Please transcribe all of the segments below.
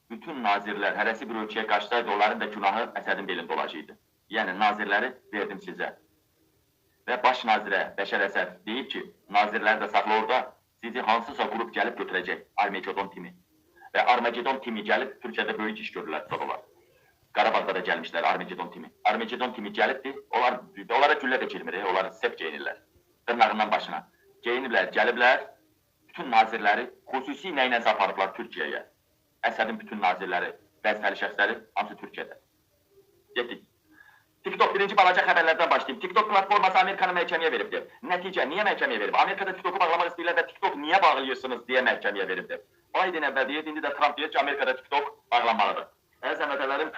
bütün nazirlər hərəsi bir ölkəyə qaçsaydı, onların da günahı Əsədin belində olacaqdı. Yəni, nazirləri verdim sizə. Və baş nazirə Bəşər Əsəd deyib ki, nazirləri də saxla orada, sizi hansısa qrup gəlib götürəcək, Armagedon timi. Və Armagedon timi gəlib, Türkiyədə böyük iş görürlər, sonra. Qarabağda da gəlmişlər Armagedon timi. Armagedon timi gəlibdir, onlara güllə də girmir, onlar sep geyinirlər. Dırnağından başına. Geyiniblər, gəliblər, bütün nazirləri xüsusi ilə ilə aparıblar Türkiyəyə. Əsədin bütün nazirləri, vəzifəli şəxsləri, hamısı Türkiyədə. Getdik. TikTok birinci balaca xəbərlərdən başlayayım. TikTok platforması Amerikanı məhkəməyə veribdir. Nəticə, niyə məhkəməyə verib? Amerikada TikToku bağlamaq istəyirlər və TikTok niyə bağlayırsınız deyə məhkəməyə veribdir. Biden əvvəl deyir, indi də Trump deyir ki, Amerikada TikTok bağlanmalıdır. Əziz həmvətənlərim,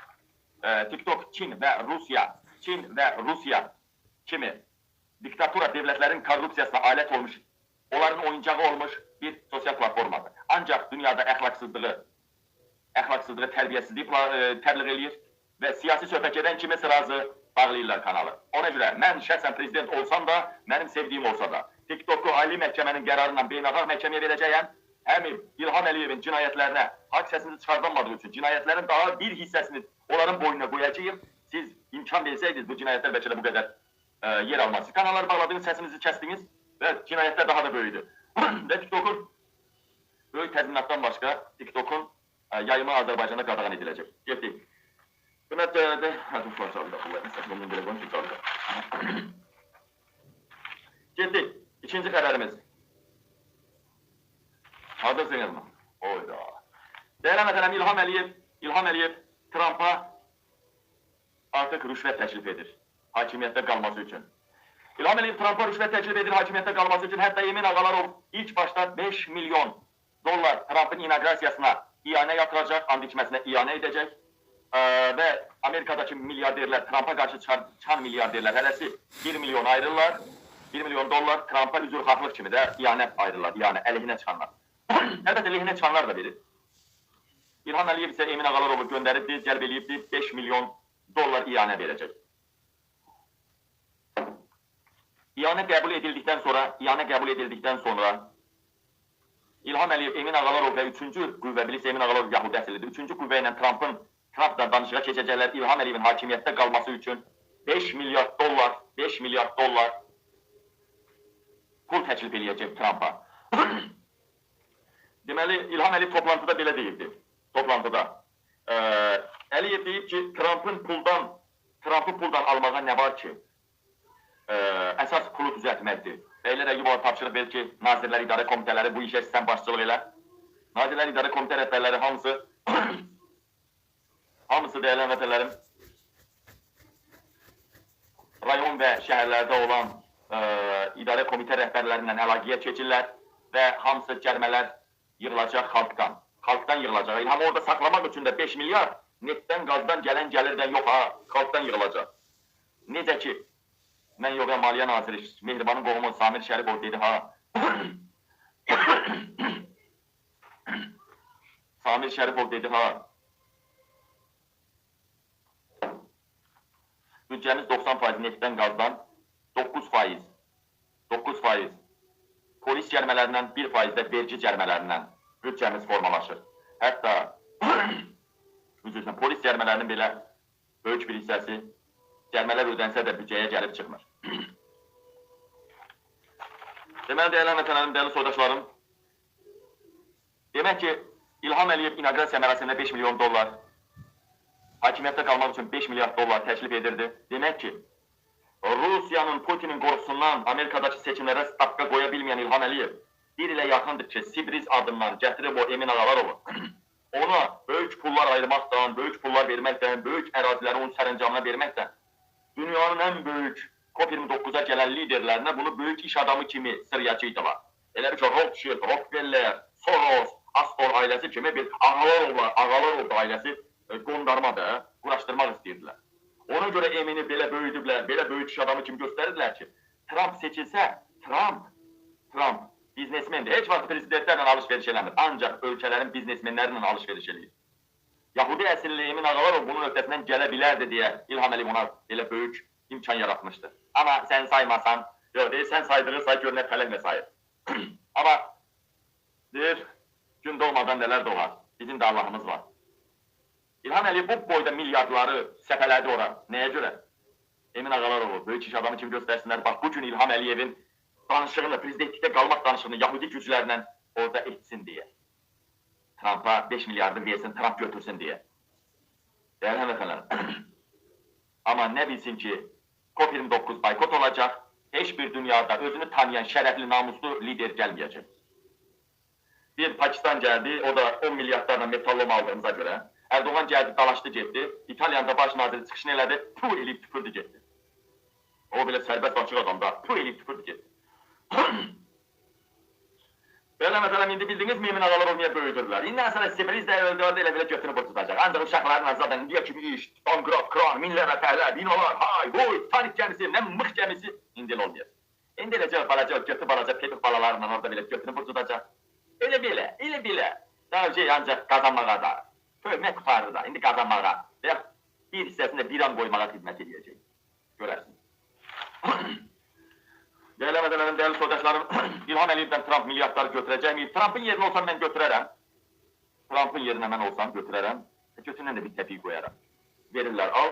TikTok Çin və Rusiya kimi diktatura devletlərin korrupsiyasına alət olmuş, onların oyuncağı olmuş bir sosial platformadır. Ancaq dünyada əxlaqsızlığı, tərbiyəsizliyi təbliğ eləyir və siyasi söhbət edən kimisə razı bağlayırlar kanalı. Ona görə mən şəxsən prezident olsam da, mənim sevdiyim olsa da, TikToku Ali Məhkəmənin qərarından beynəlxalq məhkəməyə verəcəyəm, həmin İlham Əliyevin cinayətlərinə, haqq səsini çıxardılmadığı üçün cinayətlərin daha bir hissəsini onların boynuna qoyacağım. Siz imkan versəydiniz bu cinayətlər bəlkə də bu qədər yer almaz. Kanalları bağladınız, səsinizi kəstiniz və cinayətlər daha da böyüdü. Və TikTokun böyük təzminatdan başqa TikTokun yayımı Azərbaycanda qadağan ediləcək. Getdik. Getdik. İkinci xəbərimiz. Hazırsınız mı? Oyda. Dəyərli həmvətənlərim, İlham Əliyev Trump'a artıq rüşvət təklif edir. Hakimiyyətdə qalması üçün. İlham Əliyev Trump'a rüşvət təklif edir hakimiyyətdə qalması üçün. Hətta Emin Ağalarov ilk başda 5 milyon dollar Trump'ın inaugurasiyasına iyanə yatıracaq, and içməsinə iyanə edəcək. Və Amerikadakı milyarderlər, Trump'a qarşı çıxan milyarderlər hərəsi 1 milyon ayrırlar. 1 milyon dollar Trump'a üzrxahlıq kimi də iyanə ayrırlar, iyanə, əleyhinə çıxanlar. Əlbəttə, əleyhinə çıxanlar da verir. İlham Əliyev isə Emin Ağalarovu göndəribdir, cəlb eləyibdir, 5 milyon dollar iyanə verəcək. İyanə qəbul edildikdən sonra İlham Əliyev, Emin Ağalarov və 3-cü qüvvə, bilirsə Emin Ağalarov Yahudi əsilidir. 3-cü qüvvə ilə Trump'la danışığa keçəcəklər İlham Əliyevin hakimiyyətdə qalması üçün 5 milyard dollar pul təklif eləyəcək Trump'a. Deməli, İlham Əliyev toplantıda belə deyildi. Toplantıda. Əliyev deyib ki, Trump'ı puldan almağa nə var ki? Əsas pulu düzəltməkdir. Bəylər Əyyubova tapşırıq verir ki, Nazirlər İdarə Komitələri bu işə sən başçılıq elə. Nazirlər İdarə Komitə rəhbərləri hamısı dəyərli həmvətənlərim, rayon və şəhərlərdə olan idarə komitə rəhbərlərindən əlaqəyə keçirlər və hamısı cərmələr yığılacaq xalqdan. Xalqdan yığılacaq. İlhamı orada saxlamaq üçün də 5 milyar netdən, qazdan gələn gəlirdən yox, xalqdan yığılacaq. Necə ki, mən yox, Maliyyə Naziri, Mehribanın qohumu Samir Şərifov dedi, Samir Şərifov dedi, büdcəmiz 90% netdən, qazdan, 9% polis cərmələrindən, 1% də vergi cərmələrindən büdcəmiz formalaşır. Hətta polis cərmələrinin belə böyük bir hissəsi cərmələr ödənsə də büdcəyə gəlib çıxmır. Deməli, dəyərli həmvətənlərim, dəyərli soydaşlarım, demək ki, İlham Əliyev inaugurasiya mərasimində 5 milyon dollar, hakimiyyətdə qalmaq üçün 5 milyard dollar təklif edirdi. Demək ki, Rusiyanın, Putinin qorxusundan Amerikadakı seçimlərə stapqa qoya bilməyən İlham Əliyev bir ilə yaxındır ki, Sibriz adından gətirib o Emin Ağalarovu, ona böyük pullar ayırmaqdan, böyük pullar verməkdən, böyük əraziləri onun sərəncamına verməkdən, dünyanın ən böyük COP29'a gələn liderlərinə bunu böyük iş adamı kimi sırıyacaqdılar. Elə bir ki, Rothschild, Rockefeller, Soros, Astor ailəsi kimi bir Ağalarov ailəsi qondarmadır, quraşdırmaq istəyirdilər. Ona görə Emini belə böyüdüblər, belə böyük iş adamı kimi göstərirdilər ki, Trump seçilsə, Trump biznesmendir. Heç vaxt prezidentlərlə alış-veriş eləmir, ancaq ölkələrin biznesmenlərlə alış-veriş eləyir. Yahudi əsilli Emin Ağalarov bunun öhdəsindən gələ bilərdi deyə İlham Əliyev ona belə böyük imkan yaratmışdı. Amma sən saymasan, yox deyir, sən saydığı say görünə tələmə sayır. Amma deyir, gün doğmadan nələr doğar, bizim də Allahımız var. İlham Əliyev bu boyda milyardları səpələdi ora. Nəyə görə? Emin Ağalaroğlu, böyük iş adamı kimi göstərsinlər. Bax, bugün İlham Əliyevin danışığını, prezidentlikdə qalmaq danışığını Yahudi güclərlə orada etsin deyə. Trump'a 5 milyardı versin, Trump götürsün deyə. Değerli hanımefendiler. Ama ne bilsin ki COP29 boykot olacak, hiçbir dünyada özünü tanıyan şerefli namuslu lider gelmeyecek. Bir Pakistan geldi, o da 10 milyardlarla metallom aldığımıza göre. Erdoğan geldi, dalaştı gitti. İtalyan'da baş naziri çıkışını elədi, puh eləyib tüpürdü gitti. O bile serbest açık adamda, puh eləyib tüpürdü gitti. Böyle mesela indi bildiniz mi Emin Ağalar olmaya böyüdürler. İnden sonra Sibiriz de öldürdü elə belə götünü burtudacaq. Ancak uşaqların zaten diyor ki bir iş, dongrot, kran, minlərə təhlə, binalar, hay, huy, panik gemisi, ne mıx gemisi indi olmuyor. İndi eləcə balaca, götü balaca, pepik balalarla orada belə götünü burtudacaq. Elə belə. Daha şey ancak kazanmağa da, kömək tutardı da, indi kazanmağa və bir hissəsində bir an qoymağa xidmət edəcək. Görərsiniz. Değerli medelerim, değerli soydaşlarım, İlham Əliyevdən Trump milyardları götürəcək miyim? Trump'ın yerine olsam ben götürərəm. Trump'ın yerine ben olsam götürərəm. Götüründən də bir təpik qoyarım. Verirlər, al.